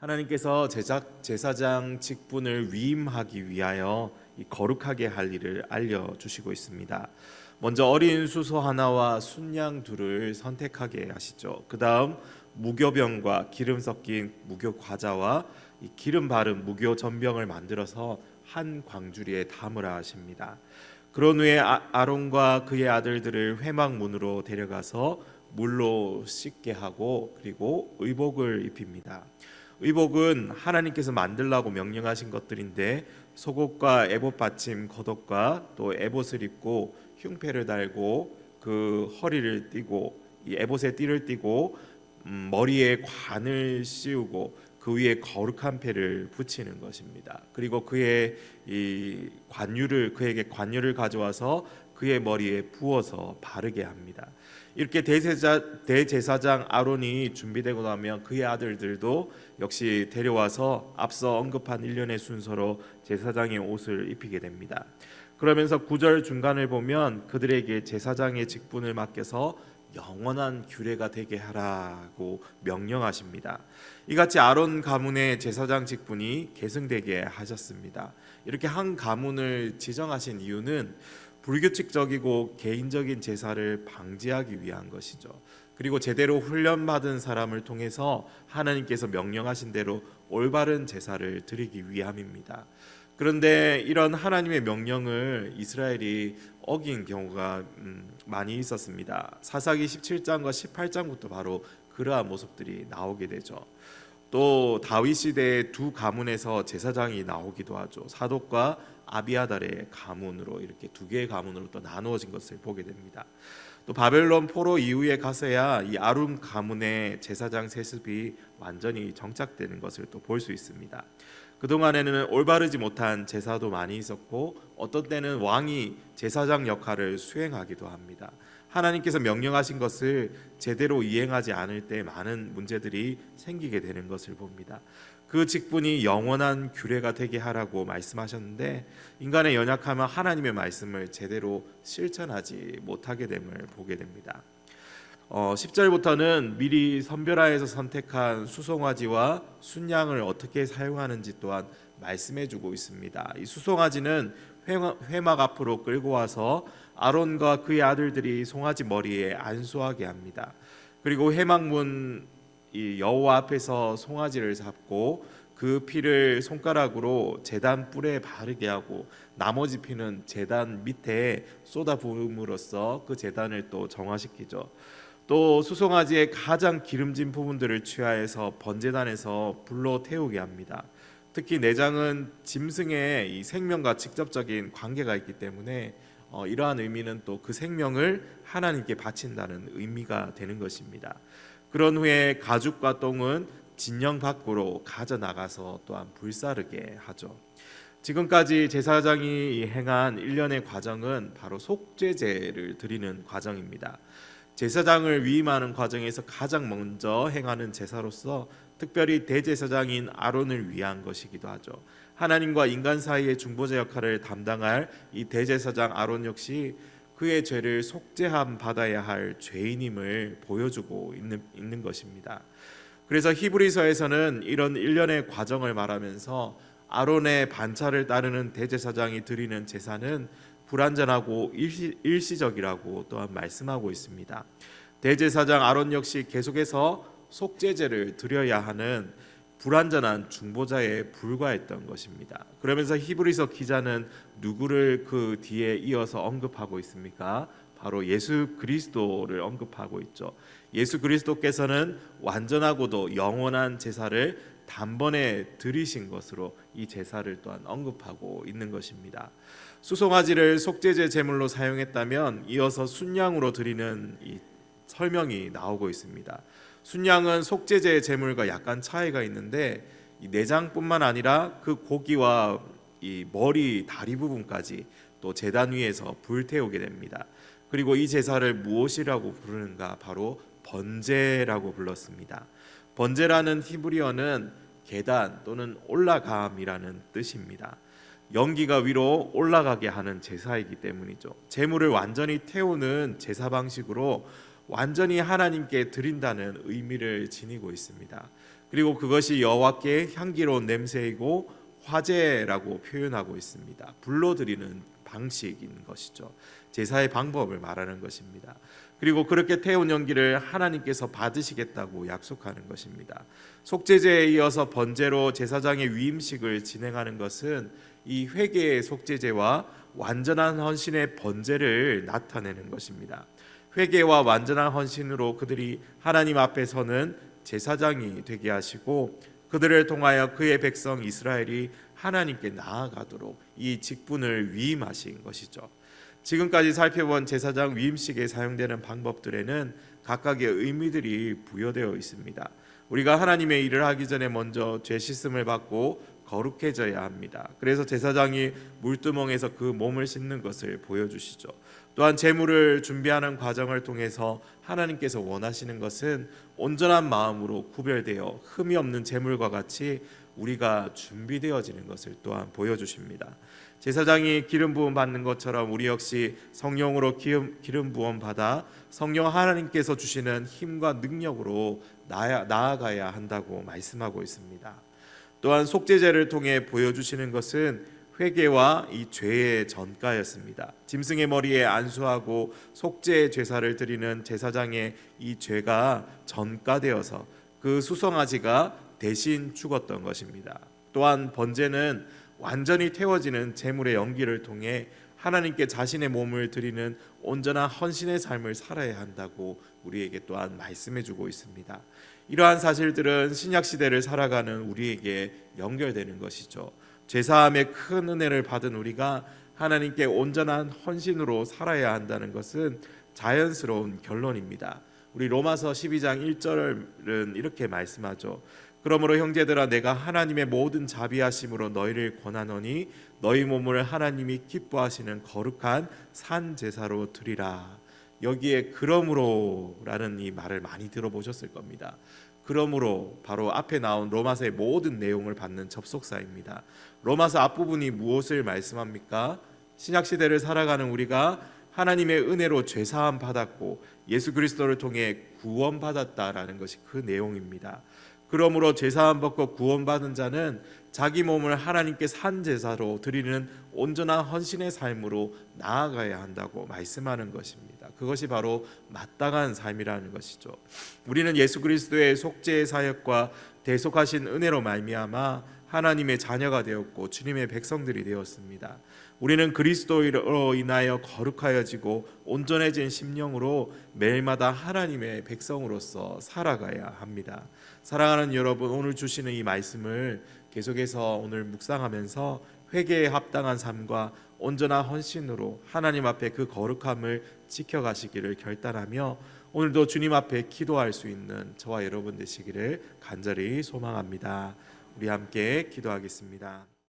하나님께서 제사장 직분을 위임하기 위하여 이 거룩하게 할 일을 알려주시고 있습니다. 먼저 어린 수소 하나와 순양 둘을 선택하게 하시죠. 그 다음 무교병과 기름 섞인 무교 과자와 이 기름 바른 무교 전병을 만들어서 한 광주리에 담으라 하십니다. 그런 후에 아론과 그의 아들들을 회막문으로 데려가서 물로 씻게 하고 그리고 의복을 입힙니다. 의복은 하나님께서 만들라고 명령하신 것들인데 속옷과 에봇 받침 겉옷과 또 에봇을 입고 흉패를 달고 그 허리를 띠고 이 에봇에 띠를 띠고 머리에 관을 씌우고 그 위에 거룩한 패를 붙이는 것입니다. 그리고 그의 이 그에게 관유를 가져와서 그의 머리에 부어서 바르게 합니다. 이렇게 대제사장 아론이 준비되고 나면 그의 아들들도 역시 데려와서 앞서 언급한 일련의 순서로 제사장의 옷을 입히게 됩니다. 그러면서 9절 중간을 보면 그들에게 제사장의 직분을 맡겨서 영원한 규례가 되게 하라고 명령하십니다. 이같이 아론 가문의 제사장 직분이 계승되게 하셨습니다. 이렇게 한 가문을 지정하신 이유는 불규칙적이고 개인적인 제사를 방지하기 위한 것이죠. 그리고 제대로 훈련받은 사람을 통해서 하나님께서 명령하신 대로 올바른 제사를 드리기 위함입니다. 그런데 이런 하나님의 명령을 이스라엘이 어긴 경우가 많이 있었습니다. 사사기 17장과 18장부터 바로 그러한 모습들이 나오게 되죠. 또 다윗 시대의 두 가문에서 제사장이 나오기도 하죠. 사독과 아비아달의 가문으로 이렇게 두 개의 가문으로 또 나누어진 것을 보게 됩니다. 또 바벨론 포로 이후에 가서야 이 아름 가문의 제사장 세습이 완전히 정착되는 것을 또 볼 수 있습니다. 그동안에는 올바르지 못한 제사도 많이 있었고 어떤 때는 왕이 제사장 역할을 수행하기도 합니다. 하나님께서 명령하신 것을 제대로 이행하지 않을 때 많은 문제들이 생기게 되는 것을 봅니다. 그 직분이 영원한 규례가 되게 하라고 말씀하셨는데 인간의 연약함은 하나님의 말씀을 제대로 실천하지 못하게 됨을 보게 됩니다. 10절부터는 미리 선별하여서 선택한 수송아지와 순양을 어떻게 사용하는지 또한 말씀해주고 있습니다. 이 수송아지는 회막 앞으로 끌고 와서 아론과 그의 아들들이 송아지 머리에 안수하게 합니다. 그리고 회막문 이 여호와 앞에서 송아지를 잡고 그 피를 손가락으로 제단 뿔에 바르게 하고 나머지 피는 제단 밑에 쏟아 부음으로써 그 제단을 또 정화시키죠. 또 수송아지의 가장 기름진 부분들을 취하여서 번제단에서 불로 태우게 합니다. 특히 내장은 짐승의 이 생명과 직접적인 관계가 있기 때문에 이러한 의미는 또 그 생명을 하나님께 바친다는 의미가 되는 것입니다. 그런 후에 가죽과 똥은 진영 밖으로 가져 나가서 또한 불사르게 하죠. 지금까지 제사장이 행한 일련의 과정은 바로 속죄제를 드리는 과정입니다. 제사장을 위임하는 과정에서 가장 먼저 행하는 제사로서 특별히 대제사장인 아론을 위한 것이기도 하죠. 하나님과 인간 사이의 중보자 역할을 담당할 이 대제사장 아론 역시 그의 죄를 속죄함 받아야 할 죄인임을 보여주고 있는 것입니다. 그래서 히브리서에서는 이런 일련의 과정을 말하면서 아론의 반차를 따르는 대제사장이 드리는 제사는 불완전하고 일시적이라고 또한 말씀하고 있습니다. 대제사장 아론 역시 계속해서 속죄제를 드려야 하는 불완전한 중보자에 불과했던 것입니다. 그러면서 히브리서 기자는 누구를 그 뒤에 이어서 언급하고 있습니까? 바로 예수 그리스도를 언급하고 있죠. 예수 그리스도께서는 완전하고도 영원한 제사를 단번에 드리신 것으로 이 제사를 또한 언급하고 있는 것입니다. 수송아지를 속죄제 제물로 사용했다면 이어서 순양으로 드리는 이 설명이 나오고 있습니다. 순양은 속죄제 제물과 약간 차이가 있는데 이 내장뿐만 아니라 그 고기와 이 머리, 다리 부분까지 또 제단 위에서 불태우게 됩니다. 그리고 이 제사를 무엇이라고 부르는가? 바로 번제라고 불렀습니다. 번제라는 히브리어는 계단 또는 올라감이라는 뜻입니다. 연기가 위로 올라가게 하는 제사이기 때문이죠. 제물을 완전히 태우는 제사 방식으로 완전히 하나님께 드린다는 의미를 지니고 있습니다. 그리고 그것이 여호와께 향기로운 냄새이고 화제라고 표현하고 있습니다. 불러드리는 방식인 것이죠. 제사의 방법을 말하는 것입니다. 그리고 그렇게 태운 연기를 하나님께서 받으시겠다고 약속하는 것입니다. 속죄제에 이어서 번제로 제사장의 위임식을 진행하는 것은 이 회개의 속죄제와 완전한 헌신의 번제를 나타내는 것입니다. 회개와 완전한 헌신으로 그들이 하나님 앞에서는 제사장이 되게 하시고 그들을 통하여 그의 백성 이스라엘이 하나님께 나아가도록 이 직분을 위임하신 것이죠. 지금까지 살펴본 제사장 위임식에 사용되는 방법들에는 각각의 의미들이 부여되어 있습니다. 우리가 하나님의 일을 하기 전에 먼저 죄 씻음을 받고 거룩해져야 합니다. 그래서 제사장이 물두멍에서 그 몸을 씻는 것을 보여주시죠. 또한 제물을 준비하는 과정을 통해서 하나님께서 원하시는 것은 온전한 마음으로 구별되어 흠이 없는 제물과 같이 우리가 준비되어지는 것을 또한 보여주십니다. 제사장이 기름 부음 받는 것처럼 우리 역시 성령으로 기름 부음 받아 성령 하나님께서 주시는 힘과 능력으로 나아가야 한다고 말씀하고 있습니다. 또한 속죄제를 통해 보여주시는 것은 회개와 이 죄의 전가였습니다. 짐승의 머리에 안수하고 속죄 제사를 드리는 제사장의 이 죄가 전가되어서 그 수송아지가 대신 죽었던 것입니다. 또한 번제는 완전히 태워지는 제물의 연기를 통해 하나님께 자신의 몸을 드리는 온전한 헌신의 삶을 살아야 한다고 우리에게 또한 말씀해주고 있습니다. 이러한 사실들은 신약시대를 살아가는 우리에게 연결되는 것이죠. 죄사함의 큰 은혜를 받은 우리가 하나님께 온전한 헌신으로 살아야 한다는 것은 자연스러운 결론입니다. 우리 로마서 12장 1절은 이렇게 말씀하죠. 그러므로 형제들아 내가 하나님의 모든 자비하심으로 너희를 권하노니 너희 몸을 하나님이 기뻐하시는 거룩한 산 제사로 드리라. 여기에 그러므로라는 이 말을 많이 들어보셨을 겁니다. 그러므로 바로 앞에 나온 로마서의 모든 내용을 받는 접속사입니다. 로마서 앞부분이 무엇을 말씀합니까? 신약시대를 살아가는 우리가 하나님의 은혜로 죄사함 받았고 예수 그리스도를 통해 구원받았다라는 것이 그 내용입니다. 그러므로 죄사함 받고 구원받은 자는 자기 몸을 하나님께 산 제사로 드리는 온전한 헌신의 삶으로 나아가야 한다고 말씀하는 것입니다. 그것이 바로 마땅한 삶이라는 것이죠. 우리는 예수 그리스도의 속죄의 사역과 대속하신 은혜로 말미암아 하나님의 자녀가 되었고 주님의 백성들이 되었습니다. 우리는 그리스도로 인하여 거룩하여지고 온전해진 심령으로 매일마다 하나님의 백성으로서 살아가야 합니다. 사랑하는 여러분, 오늘 주시는 이 말씀을 계속해서 오늘 묵상하면서 회개에 합당한 삶과 온전한 헌신으로 하나님 앞에 그 거룩함을 지켜가시기를 결단하며 오늘도 주님 앞에 기도할 수 있는 저와 여러분 되시기를 간절히 소망합니다. 우리 함께 기도하겠습니다.